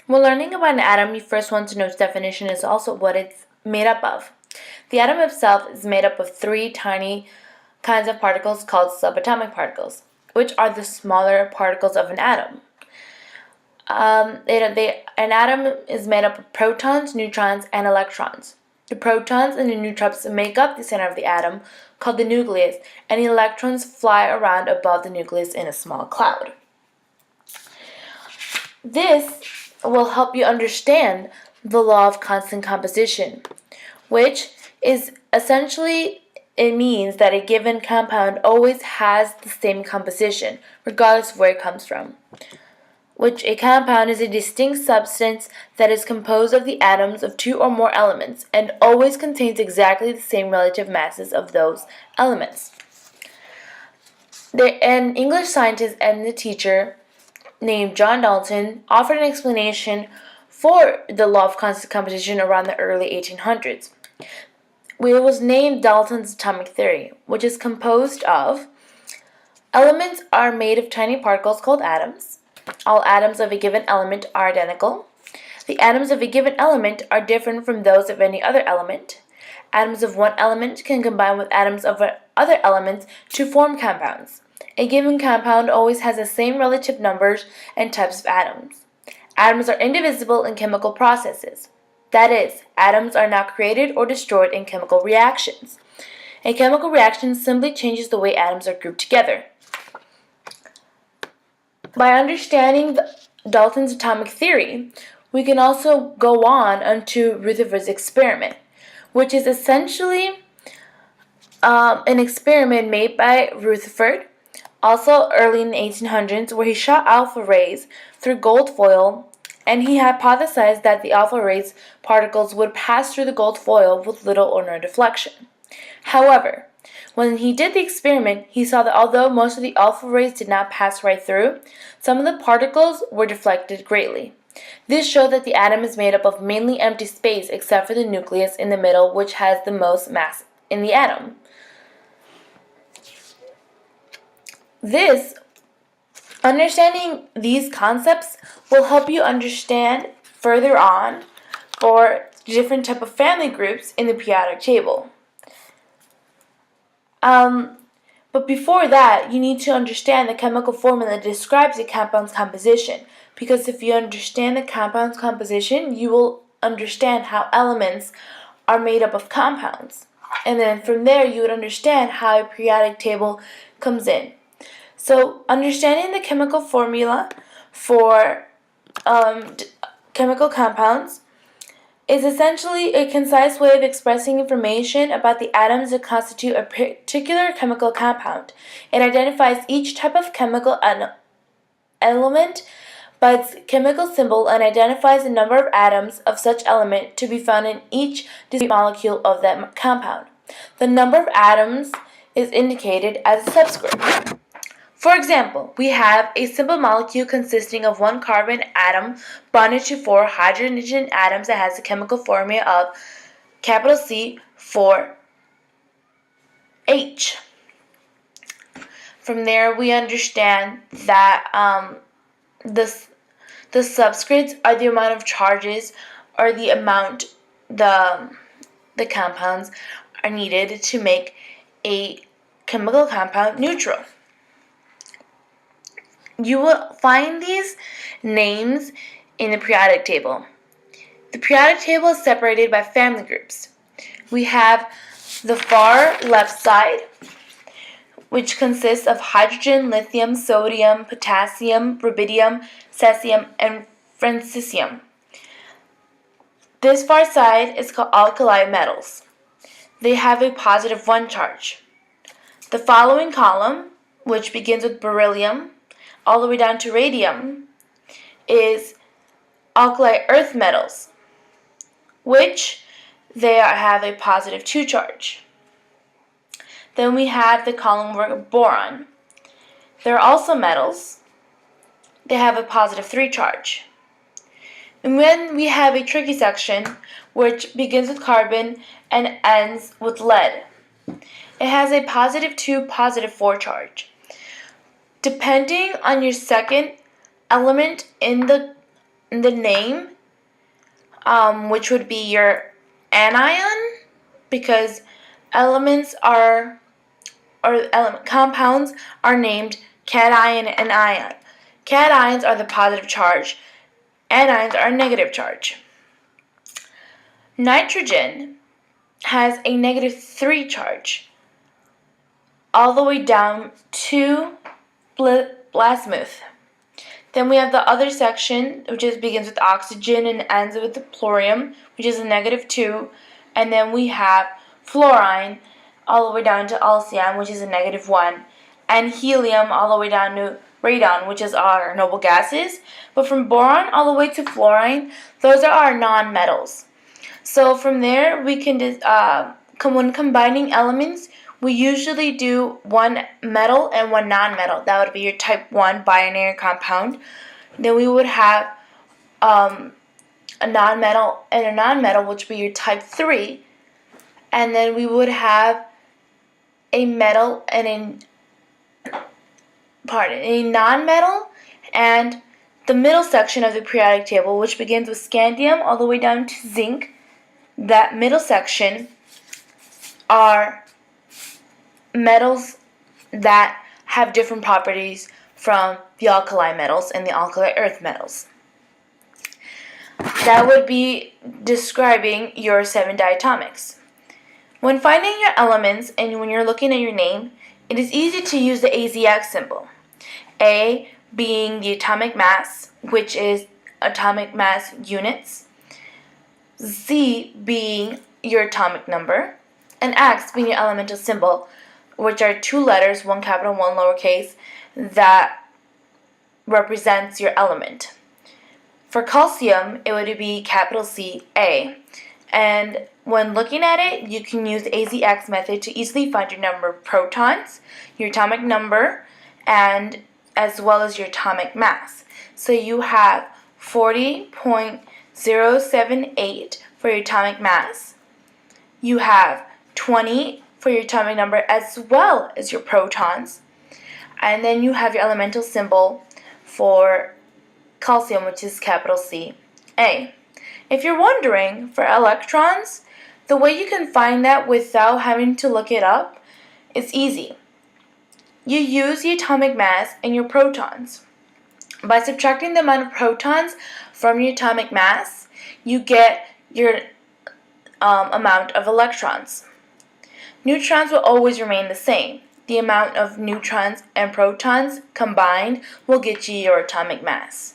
When learning about an atom, you first want to know its definition is also what it's made up of. The atom itself is made up of three tiny kinds of particles called subatomic particles, which are the smaller particles of an atom. An atom is made up of protons, neutrons, and electrons. The protons and the neutrons make up the center of the atom, called the nucleus, and the electrons fly around above the nucleus in a small cloud. This will help you understand the law of constant composition, which is essentially it means that a given compound always has the same composition, regardless of where it comes from. Which a compound is a distinct substance that is composed of the atoms of two or more elements and always contains exactly the same relative masses of those elements. An English scientist and a teacher named John Dalton offered an explanation for the law of constant composition around the early 1800s. It was named Dalton's atomic theory, which is composed of elements are made of tiny particles called atoms. All atoms of a given element are identical. The atoms of a given element are different from those of any other element. Atoms of one element can combine with atoms of other elements to form compounds. A given compound always has the same relative numbers and types of atoms. Atoms are indivisible in chemical processes. That is, atoms are not created or destroyed in chemical reactions. A chemical reaction simply changes the way atoms are grouped together. By understanding Dalton's atomic theory, we can also go on onto Rutherford's experiment, which is essentially an experiment made by Rutherford, also early in the 1800s, where he shot alpha rays through gold foil, and he hypothesized that the alpha rays particles would pass through the gold foil with little or no deflection. However, when he did the experiment, he saw that although most of the alpha rays did not pass right through, some of the particles were deflected greatly. This showed that the atom is made up of mainly empty space except for the nucleus in the middle, which has the most mass in the atom. Understanding these concepts will help you understand further on for different type of family groups in the periodic table. But before that, you need to understand the chemical formula that describes a compound's composition. Because if you understand the compound's composition, you will understand how elements are made up of compounds. And then from there, you would understand how a periodic table comes in. So, understanding the chemical formula for chemical compounds is essentially a concise way of expressing information about the atoms that constitute a particular chemical compound. It identifies each type of chemical element by its chemical symbol and identifies the number of atoms of such element to be found in each discrete molecule of that compound. The number of atoms is indicated as a subscript. For example, we have a simple molecule consisting of one carbon atom bonded to four hydrogen atoms that has the chemical formula of capital C for H. From there, we understand that the subscripts are the amount of charges or the amount the compounds are needed to make a chemical compound neutral. You will find these names in the periodic table. The periodic table is separated by family groups. We have the far left side, which consists of hydrogen, lithium, sodium, potassium, rubidium, cesium, and francesium. This far side is called alkali metals. They have a positive 1 charge. The following column, which begins with beryllium, all the way down to radium, is alkali earth metals, which they have a positive 2 charge. Then we have the column with boron. They're also metals. They have a positive 3 charge. And then we have a tricky section, which begins with carbon and ends with lead. It has a positive 2, positive 4 charge. Depending on your second element in the the name, which would be your anion, because compounds are named cation and ion. Cations are the positive charge, anions are negative charge. Nitrogen has a -3 charge, all the way down to bismuth. Then we have the other section, which begins with oxygen and ends with the fluorine, which is a -2. And then we have fluorine, all the way down to alcium, which is a -1. And helium, all the way down to radon, which is our noble gases. But from boron all the way to fluorine, those are our nonmetals. So from there, we can, when combining elements, we usually do one metal and one nonmetal. That would be your type 1 binary compound. Then we would have a nonmetal and a nonmetal, which would be your type 3. And then we would have a metal and a nonmetal, and the middle section of the periodic table, which begins with scandium all the way down to zinc. That middle section are metals that have different properties from the alkali metals and the alkali earth metals. That would be describing your 7 diatomics. When finding your elements and when you're looking at your name, it is easy to use the AZX symbol. A being the atomic mass, which is atomic mass units. Z being your atomic number, and X being your elemental symbol, which are 2 letters, 1 capital, 1 lowercase, that represents your element. For calcium, it would be capital C, A. And when looking at it, you can use the AZX method to easily find your number of protons, your atomic number, and as well as your atomic mass. So you have 40.078 for your atomic mass. You have 20 for your atomic number as well as your protons. And then you have your elemental symbol for calcium, which is capital C, A. If you're wondering, for electrons, the way you can find that without having to look it up is easy. You use the atomic mass and your protons. By subtracting the amount of protons from your atomic mass, you get your amount of electrons. Neutrons will always remain the same. The amount of neutrons and protons combined will get you your atomic mass.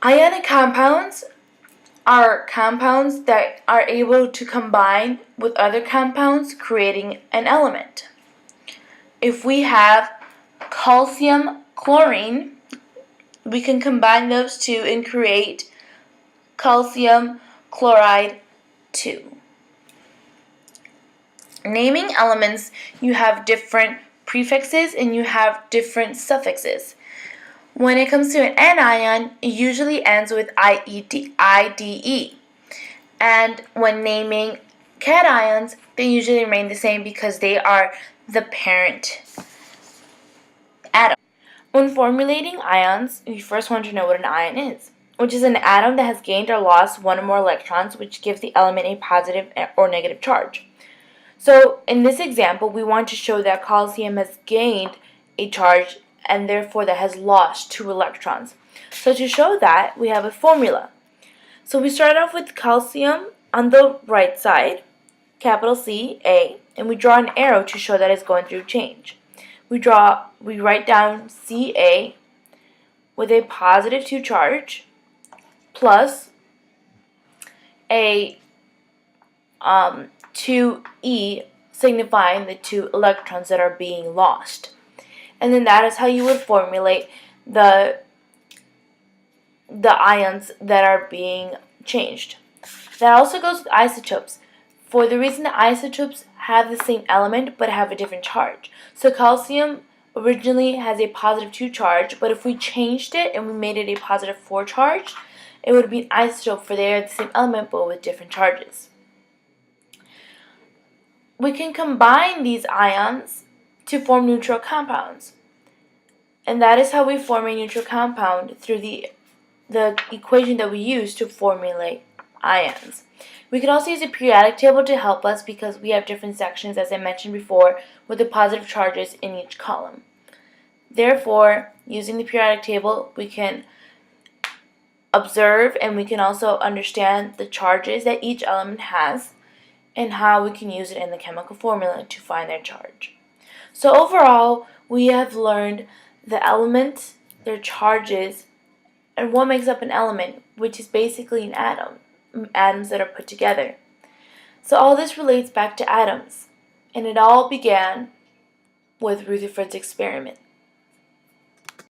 Ionic compounds are compounds that are able to combine with other compounds, creating an element. If we have calcium chlorine, we can combine those two and create calcium chloride 2. Naming elements, you have different prefixes and you have different suffixes. When it comes to an anion, it usually ends with IDE. And when naming cations, they usually remain the same because they are the parent atom. When formulating ions, we first want to know what an ion is, which is an atom that has gained or lost one or more electrons, which gives the element a positive or negative charge. So in this example, we want to show that calcium has gained a charge and therefore that has lost 2 electrons. So to show that, we have a formula. So we start off with calcium on the right side, capital C, A, and we draw an arrow to show that it's going through change. We write down Ca with a positive 2 charge plus a 2E, signifying the 2 electrons that are being lost. And then that is how you would formulate the ions that are being changed. That also goes with isotopes, for the reason that isotopes have the same element but have a different charge. So calcium originally has a positive 2 charge, but if we changed it and we made it a positive 4 charge, it would be an isotope, for they are the same element but with different charges. We can combine these ions to form neutral compounds. And that is how we form a neutral compound through the equation that we use to formulate ions. We can also use a periodic table to help us because we have different sections, as I mentioned before, with the positive charges in each column. Therefore, using the periodic table, we can observe and we can also understand the charges that each element has and how we can use it in the chemical formula to find their charge. So overall, we have learned the elements, their charges, and what makes up an element, which is basically an atom, atoms that are put together. So all this relates back to atoms, and it all began with Rutherford's experiment.